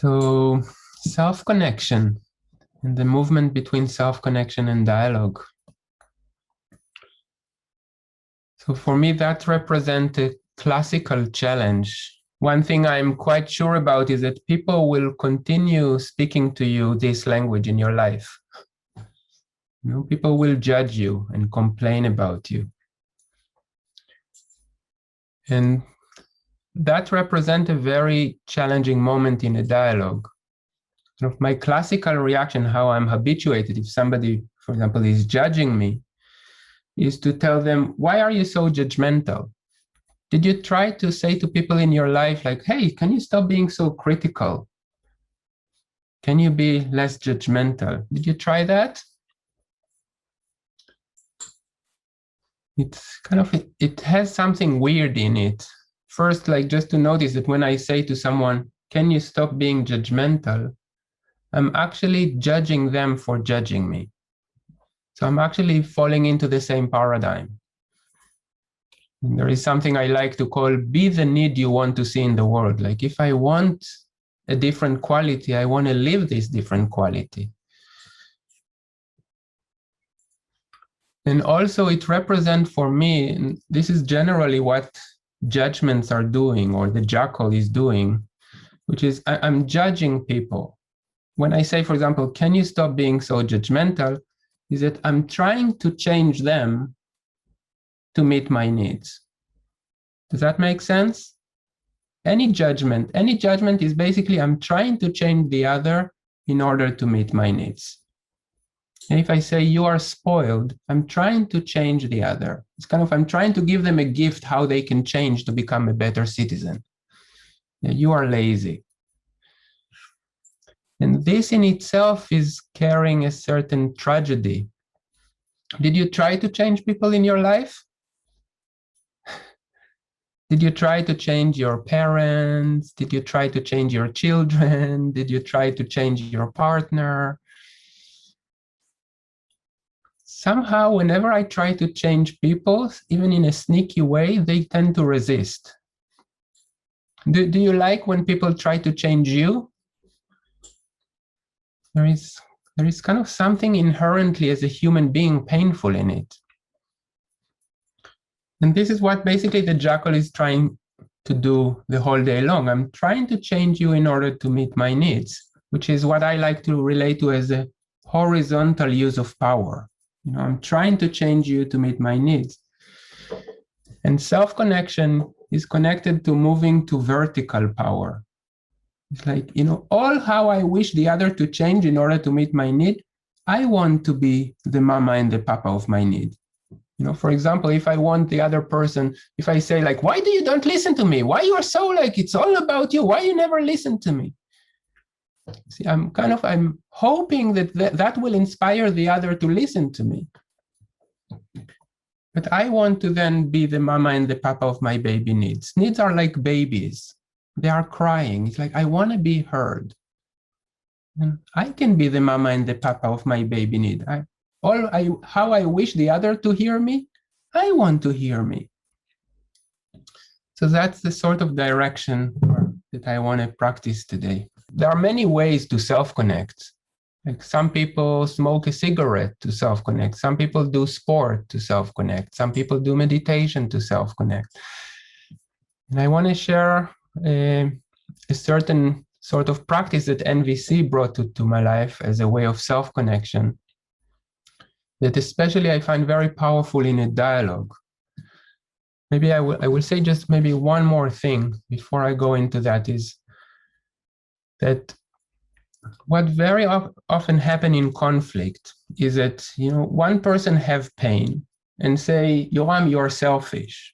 So, self-connection and the movement between self-connection and dialogue. So for me, that represents a classical challenge. One thing I'm quite sure about is that people will continue speaking to you this language in your life. People will judge you and complain about you. And that represents a very challenging moment in a dialogue. My classical reaction, how I'm habituated, if somebody, for example, is judging me, is to tell them, why are you so judgmental? Did you try to say to people in your life, like, hey, can you stop being so critical? Can you be less judgmental? Did you try that? It's kind of, it has something weird in it. First, like just to notice that when I say to someone, can you stop being judgmental? I'm actually judging them for judging me. So I'm actually falling into the same paradigm. And there is something I like to call, be the need you want to see in the world. Like if I want a different quality, I want to live this different quality. And also it represents for me, and this is generally what judgments are doing, or the jackal is doing, which is I'm judging people. When I say, for example, can you stop being so judgmental, is that I'm trying to change them to meet my needs. Does that make sense? Any judgment is basically I'm trying to change the other in order to meet my needs. And if I say you are spoiled, I'm trying to change the other. It's kind of, I'm trying to give them a gift how they can change to become a better citizen. You are lazy. And this in itself is carrying a certain tragedy. Did you try to change people in your life? Did you try to change your parents? Did you try to change your children? Did you try to change your partner? Somehow, whenever I try to change people, even in a sneaky way, they tend to resist. Do you like when people try to change you? There is kind of something inherently as a human being painful in it. And this is what basically the jackal is trying to do the whole day long. I'm trying to change you in order to meet my needs, which is what I like to relate to as a horizontal use of power. I'm trying to change you to meet my needs. And self-connection is connected to moving to vertical power. It's like, all how I wish the other to change in order to meet my need, I want to be the mama and the papa of my need. For example, if I want the other person, if I say like, why do you don't listen to me? Why you are so like, it's all about you. Why you never listen to me? See, I'm hoping that will inspire the other to listen to me. But I want to then be the mama and the papa of my baby needs. Needs are like babies. They are crying. It's like, I want to be heard. And I can be the mama and the papa of my baby need. How I wish the other to hear me, I want to hear me. So that's the sort of direction that I want to practice today. There are many ways to self-connect. Like some people smoke a cigarette to self-connect. Some people do sport to self-connect. Some people do meditation to self-connect. And I want to share a certain sort of practice that NVC brought to my life as a way of self-connection that especially I find very powerful in a dialogue. Maybe I will say just maybe one more thing before I go into that, is that what very often happen in conflict is that, one person have pain and say, Yoram, you're selfish.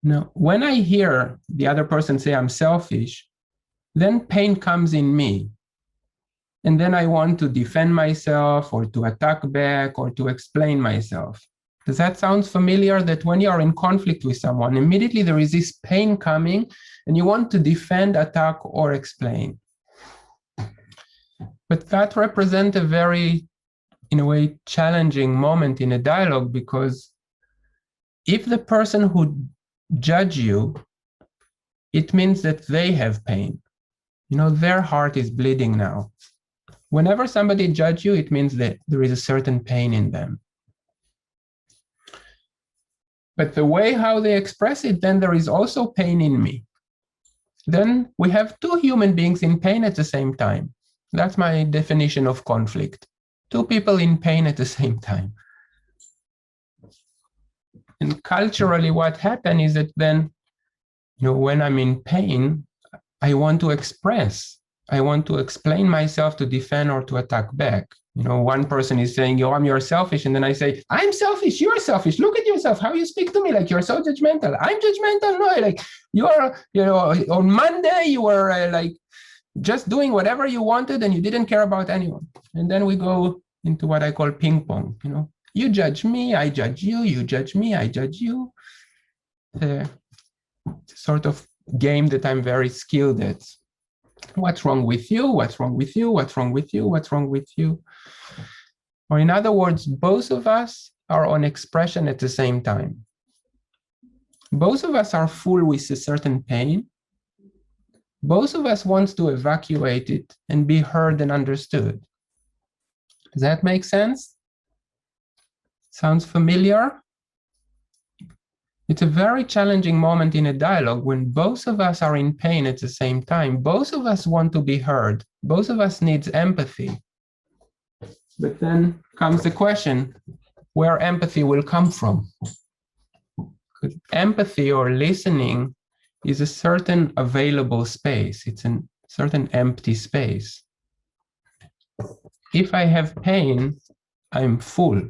Now, when I hear the other person say I'm selfish, then pain comes in me. And then I want to defend myself or to attack back or to explain myself. Does that sound familiar, that when you are in conflict with someone, immediately there is this pain coming and you want to defend, attack, or explain? But that represents a very, in a way, challenging moment in a dialogue, because if the person who judge you it means that they have pain. You know, their heart is bleeding now. Whenever somebody judges you, it means that there is a certain pain in them. But the way how they express it, then there is also pain in me. Then we have two human beings in pain at the same time. That's my definition of conflict. Two people in pain at the same time. And culturally, what happened is that then, you know, when I'm in pain, I want to express. I want to explain myself, to defend or to attack back. You know, one person is saying, Yoram, you're selfish. And then I say, I'm selfish, you're selfish. Look at yourself, how you speak to me, like you're so judgmental. I'm judgmental, no, like you're, you know, on Monday, you were like just doing whatever you wanted and you didn't care about anyone. And then we go into what I call ping pong, you know, you judge me, I judge you, you judge me, I judge you. It's a sort of game that I'm very skilled at. What's wrong with you? What's wrong with you? What's wrong with you? What's wrong with you? Or in other words, both of us are on expression at the same time. Both of us are full with a certain pain. Both of us want to evacuate it and be heard and understood. Does that make sense? Sounds familiar? It's a very challenging moment in a dialogue when both of us are in pain at the same time. Both of us want to be heard. Both of us needs empathy. But then comes the question, where empathy will come from. Because empathy or listening is a certain available space. It's a certain empty space. If I have pain, I'm full.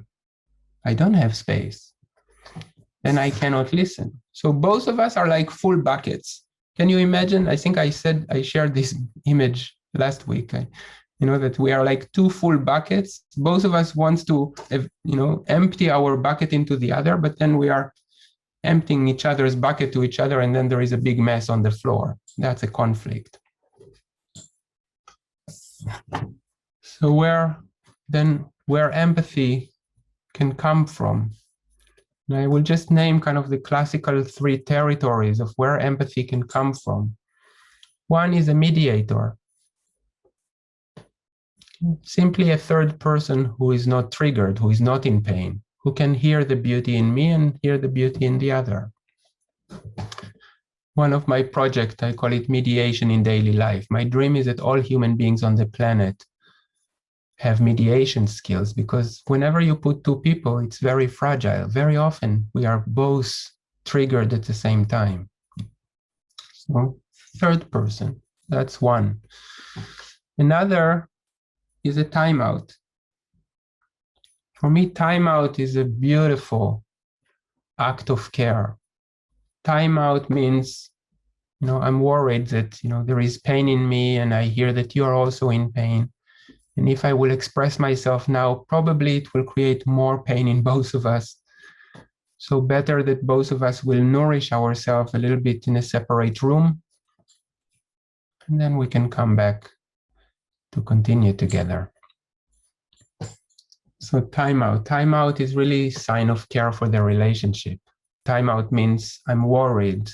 I don't have space. Then I cannot listen. So both of us are like full buckets. Can you imagine? I think I shared this image last week. You know, that we are like two full buckets. Both of us wants to, you know, empty our bucket into the other, but then we are emptying each other's bucket to each other, and then there is a big mess on the floor. That's a conflict. So where empathy can come from? And I will just name kind of the classical three territories of where empathy can come from. One is a mediator. Simply a third person who is not triggered, who is not in pain, who can hear the beauty in me and hear the beauty in the other. One of my projects, I call it mediation in daily life. My dream is that all human beings on the planet have mediation skills, because whenever you put two people, it's very fragile. Very often we are both triggered at the same time. So third person, that's one. Another is a timeout. For me, timeout is a beautiful act of care. Timeout means, you know, I'm worried that, you know, there is pain in me and I hear that you are also in pain. And if I will express myself now, probably it will create more pain in both of us. So better that both of us will nourish ourselves a little bit in a separate room. And then we can come back to continue together. So timeout. Timeout is really a sign of care for the relationship. Timeout means I'm worried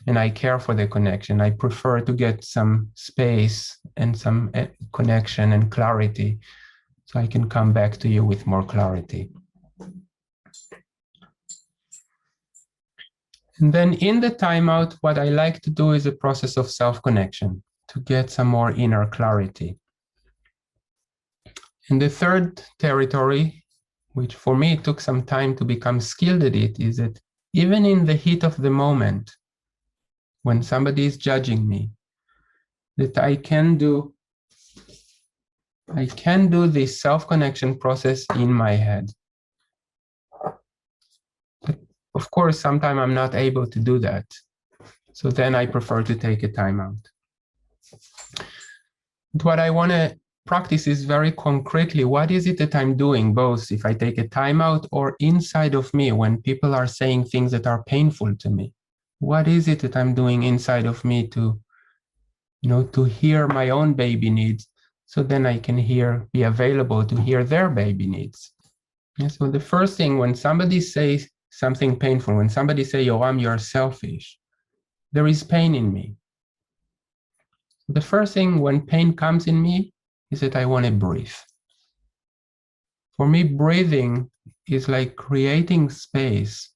and I care for the connection. I prefer to get some space and some connection and clarity so I can come back to you with more clarity. And then in the timeout, what I like to do is a process of self-connection to get some more inner clarity. And the third territory, which for me it took some time to become skilled at it, is that even in the heat of the moment, when somebody is judging me, that I can do this self-connection process in my head. But of course, sometimes I'm not able to do that. So then I prefer to take a timeout. But what I want to practice is very concretely, what is it that I'm doing, both if I take a timeout or inside of me when people are saying things that are painful to me? What is it that I'm doing inside of me to, you know, to hear my own baby needs, so then I can be available to hear their baby needs? And so the first thing, when somebody says something painful, when somebody says, Yoram, you're selfish, there is pain in me. The first thing when pain comes in me is that I want to breathe. For me, breathing is like creating space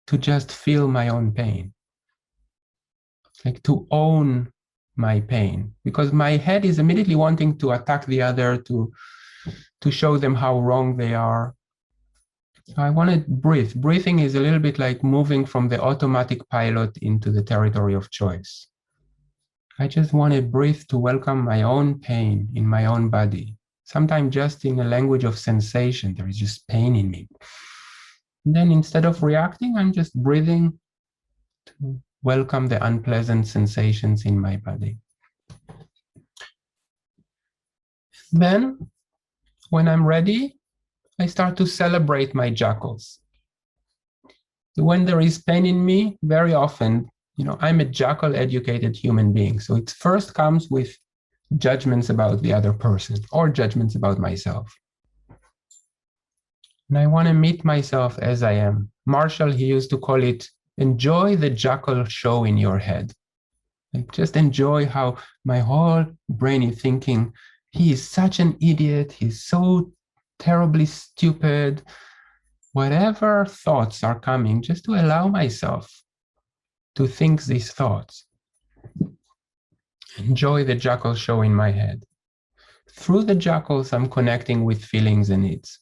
to just feel my own pain, like to own my pain, because my head is immediately wanting to attack the other, to show them how wrong they are. So I want to breathe. Breathing is a little bit like moving from the automatic pilot into the territory of choice. I just want to breathe to welcome my own pain in my own body. Sometimes just in a language of sensation, there is just pain in me. And then instead of reacting, I'm just breathing to welcome the unpleasant sensations in my body. Then, when I'm ready, I start to celebrate my jackals. When there is pain in me, very often, I'm a jackal-educated human being. So it first comes with judgments about the other person or judgments about myself. And I want to meet myself as I am. Marshall, he used to call it, enjoy the jackal show in your head. Like, just enjoy how my whole brain is thinking, he is such an idiot, he's so terribly stupid. Whatever thoughts are coming, just to allow myself to think these thoughts. Enjoy the jackal show in my head. Through the jackals, I'm connecting with feelings and needs.